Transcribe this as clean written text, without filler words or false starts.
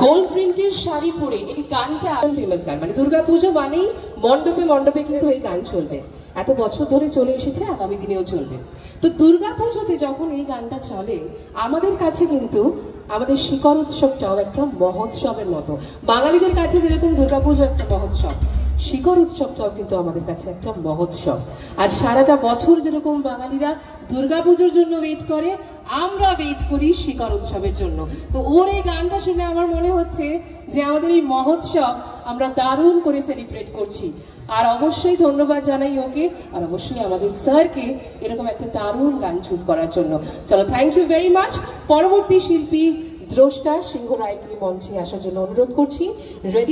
Gold প্রিন্টের শাড়ি পরে এই গানটা ফেমাস গান, মানে দুর্গাপুজো মানেই মণ্ডপে মণ্ডপে কিন্তু এই গান চলবে, এত বছর ধরে চলে এসেছে, আগামী দিনেও চলবে। তো দুর্গাপুজোতে যখন এই গানটা চলে আমাদের কাছে কিন্তু আমাদের শিকড় উৎসবটাও একটা মহোৎসবের মতো। বাঙালিদের কাছে যেরকম দুর্গাপুজো একটা মহোৎসব, শিকড় উৎসবটাও কিন্তু আমাদের কাছে একটা মহোৎসব। আর সারাটা বছর যেরকম বাঙালিরা দুর্গাপুজোর জন্য ওয়েট করে, আমরা ওয়েট করি শিকড় উৎসবের জন্য। তো ওর এই গানটা শুনে আমার মনে হচ্ছে যে আমাদের এই মহোৎসব আমরা দারুণ করে সেলিব্রেট করছি। আর অবশ্যই ধন্যবাদ জানাই ওকে, আর অবশ্যই আমাদের স্যারকে এরকম একটা দারুণ গান চুজ করার জন্য। চলো, থ্যাংক ইউ ভেরি মাচ। পরবর্তী শিল্পী দ্রষ্টা সিংহ রায়কে মঞ্চে আসার জন্য অনুরোধ করছি। রেডি।